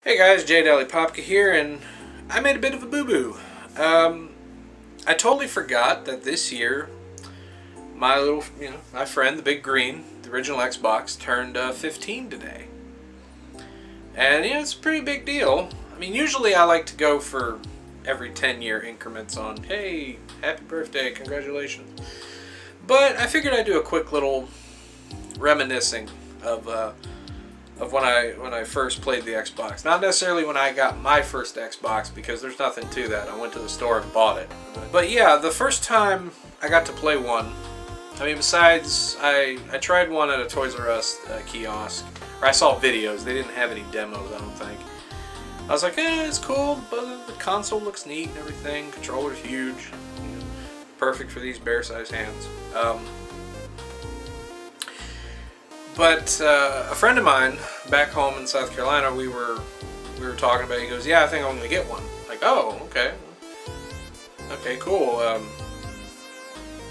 Hey guys, J Dally Popka here, and I made a bit of a boo-boo. I totally forgot that this year, my friend, the Big Green, the original Xbox, turned 15 today. And it's a pretty big deal. I mean, usually I like to go for every 10-year increments on, hey, happy birthday, congratulations. But I figured I'd do a quick little reminiscing of when I first played the Xbox. Not necessarily when I got my first Xbox, because there's nothing to that. I went to the store and bought it. But yeah, the first time I got to play one, I mean, besides, I tried one at a Toys R Us kiosk, or I saw videos. They didn't have any demos, I don't think. I was like, it's cool, but the console looks neat and everything. Controller's huge. Perfect for these bear-sized hands. But a friend of mine back home in South Carolina, we were talking about it. He goes, "Yeah, I think I'm going to get one." Like, oh, okay, cool.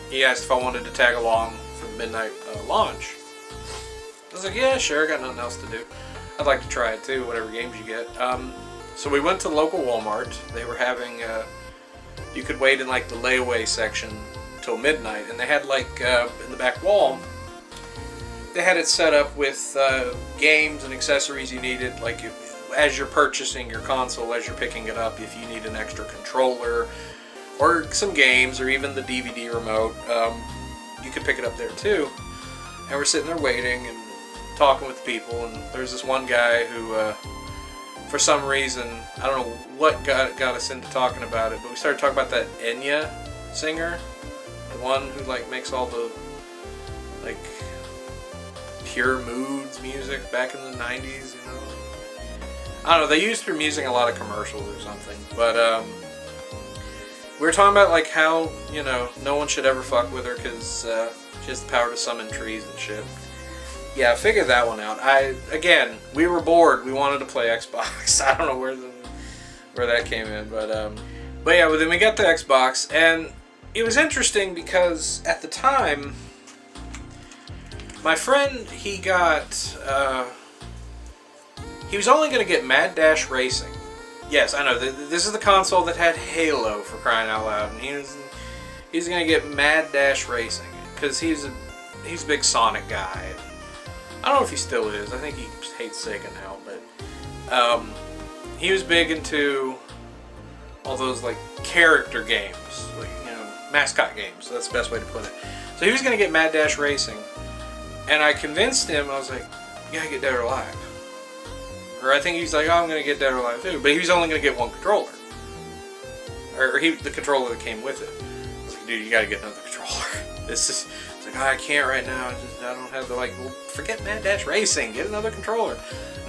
He asked if I wanted to tag along for the midnight launch. I was like, yeah, sure. Got nothing else to do. I'd like to try it too, whatever games you get. So we went to the local Walmart. They were having you could wait in like the layaway section till midnight, and they had like in the back wall. They had it set up with games and accessories you needed, like as you're purchasing your console, as you're picking it up, if you need an extra controller or some games or even the DVD remote, you could pick it up there too. And we're sitting there waiting and talking with people, and there's this one guy who, for some reason, I don't know what got us into talking about it, but we started talking about that Enya singer, the one who like makes all the like Pure Moods music back in the 90s, I don't know, they used her music in a lot of commercials or something, but we were talking about like how, no one should ever fuck with her because she has the power to summon trees and shit. Yeah, I figured that one out. Again, we were bored, we wanted to play Xbox. I don't know where that came in, but yeah, then we got the Xbox, and it was interesting because at the time, my friend, he was only going to get Mad Dash Racing. Yes, I know, this is the console that had Halo, for crying out loud, and he's going to get Mad Dash Racing, because he's a big Sonic guy. I don't know if he still is, I think he hates Sega now, but he was big into all those like character games, like, mascot games, that's the best way to put it. So he was going to get Mad Dash Racing. And I convinced him, I was like, you gotta get Dead or Alive. Or I think he's like, oh, I'm gonna get Dead or Alive too. But he was only gonna get one controller. Or the controller that came with it. I was like, dude, you gotta get another controller. It's like, oh, I can't right now. I don't have the, well, forget Mad Dash Racing. Get another controller.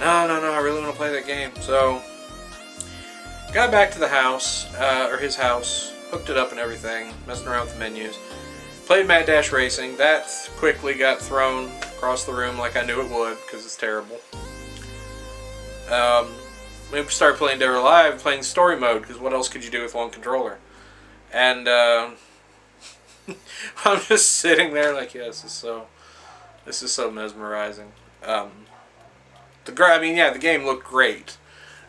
No, I really want to play that game. So, got back to the house, or his house, hooked it up and everything, messing around with the menus. Played Mad Dash Racing. That quickly got thrown across the room like I knew it would, because it's terrible. We started playing Dead or Alive, playing story mode, because what else could you do with one controller? And I'm just sitting there like, yeah, this is so mesmerizing. The game looked great,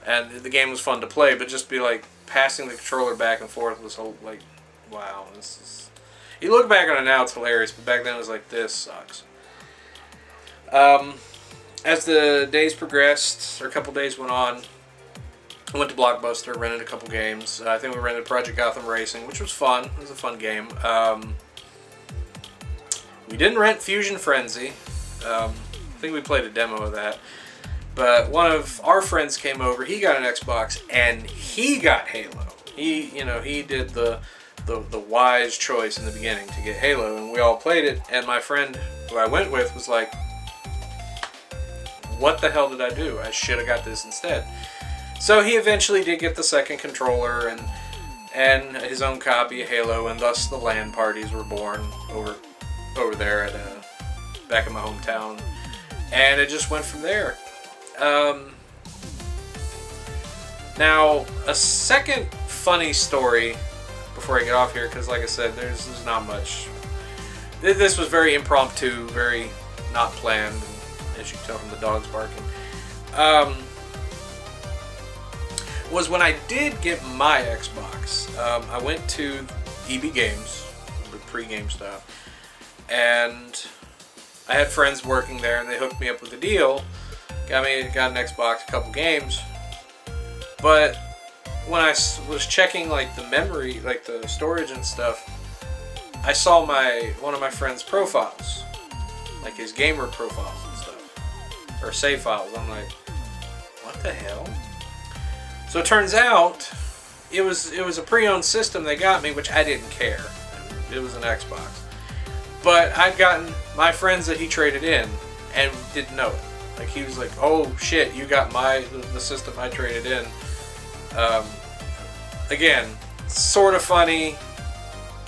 and the game was fun to play, but just be like passing the controller back and forth was so like, wow, this is. You look back on it now, it's hilarious, but back then it was like, this sucks. As the days progressed, or a couple days went on, I went to Blockbuster, rented a couple games. I think we rented Project Gotham Racing, which was fun. It was a fun game. We didn't rent Fusion Frenzy. I think we played a demo of that. But one of our friends came over, he got an Xbox, and he got Halo. He did the wise choice in the beginning to get Halo, and we all played it, and my friend who I went with was like, what the hell did I do? I should have got this instead. So he eventually did get the second controller and his own copy of Halo, and thus the LAN parties were born over there at back in my hometown, and it just went from there. Now, a second funny story before I get off here, because like I said, there's not much. This was very impromptu, very not planned, as you can tell from the dogs barking. was when I did get my Xbox. I went to EB Games, the pre-game stuff, and I had friends working there, and they hooked me up with a deal. Got an Xbox, a couple games. But when I was checking like the memory, like the storage and stuff, I saw one of my friend's profiles, like his gamer profiles and stuff, or save files. I'm like, what the hell? So it turns out it was a pre-owned system they got me, which I didn't care. It was an Xbox. But I'd gotten my friends that he traded in and didn't know it. Like, he was like, oh shit, you got the system I traded in. Again, sort of funny,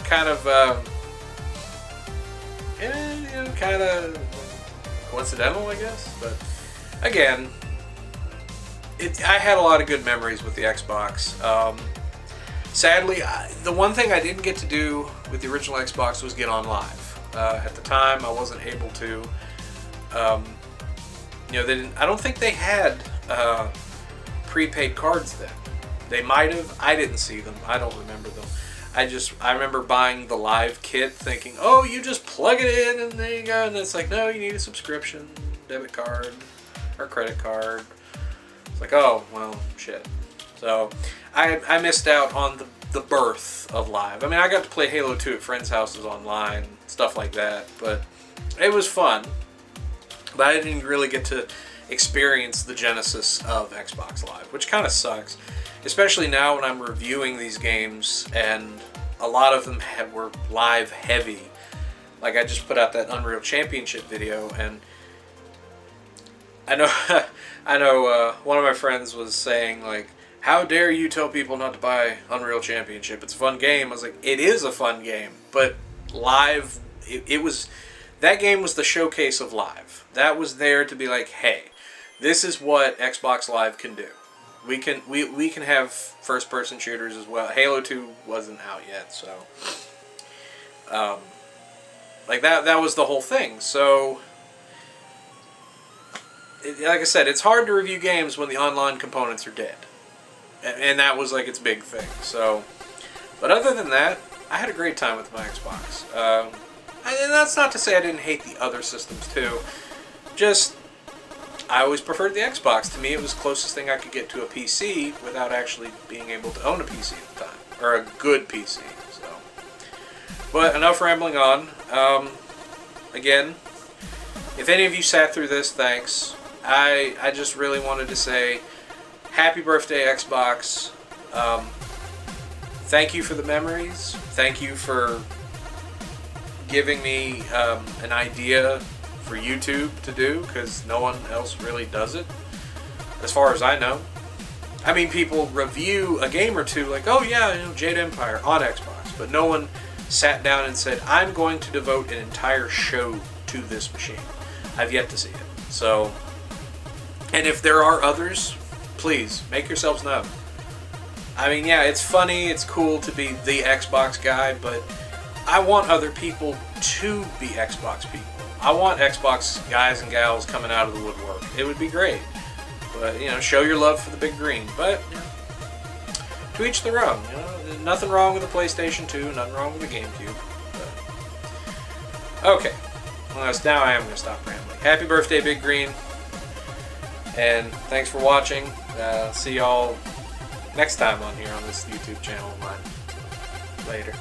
kind of kind of coincidental, I guess. But again, I had a lot of good memories with the Xbox. Sadly, the one thing I didn't get to do with the original Xbox was get on live. At the time, I wasn't able to. I don't think they had prepaid cards then. They might have. I didn't see them. I don't remember them. I remember buying the live kit, thinking, "Oh, you just plug it in and there you go." And it's like, no, you need a subscription, debit card, or credit card. It's like, oh, well, shit. So I missed out on the birth of live. I mean, I got to play Halo 2 at friends' houses online, stuff like that, but it was fun. But I didn't really get to experience the genesis of Xbox Live, which kind of sucks. Especially now when I'm reviewing these games, and a lot of them were live heavy. Like, I just put out that Unreal Championship video, and I know one of my friends was saying, like, how dare you tell people not to buy Unreal Championship? It's a fun game. I was like, it is a fun game, but live, that game was the showcase of live. That was there to be like, hey, this is what Xbox Live can do. We can have first-person shooters as well. Halo 2 wasn't out yet, so like that was the whole thing. So like I said, it's hard to review games when the online components are dead, and that was like its big thing. So, but other than that, I had a great time with my Xbox. And that's not to say I didn't hate the other systems too. Just, I always preferred the Xbox. To me, it was the closest thing I could get to a PC without actually being able to own a PC at the time, or a good PC. So, but enough rambling on. Again, if any of you sat through this, thanks. I just really wanted to say, happy birthday, Xbox. Thank you for the memories. Thank you for giving me an idea for YouTube to do, because no one else really does it, as far as I know. I mean, people review a game or two, like, oh yeah, Jade Empire on Xbox, but no one sat down and said, I'm going to devote an entire show to this machine. I've yet to see it. So, and if there are others, please make yourselves known. I mean, yeah, it's funny, it's cool to be the Xbox guy, but I want other people to be Xbox people. I want Xbox guys and gals coming out of the woodwork. It would be great. But, show your love for the big green. But, to each their own. Nothing wrong with the PlayStation 2, nothing wrong with the GameCube. But, okay. Well, now I am going to stop rambling. Happy birthday, Big Green. And thanks for watching. See y'all next time on here on this YouTube channel of mine. Later.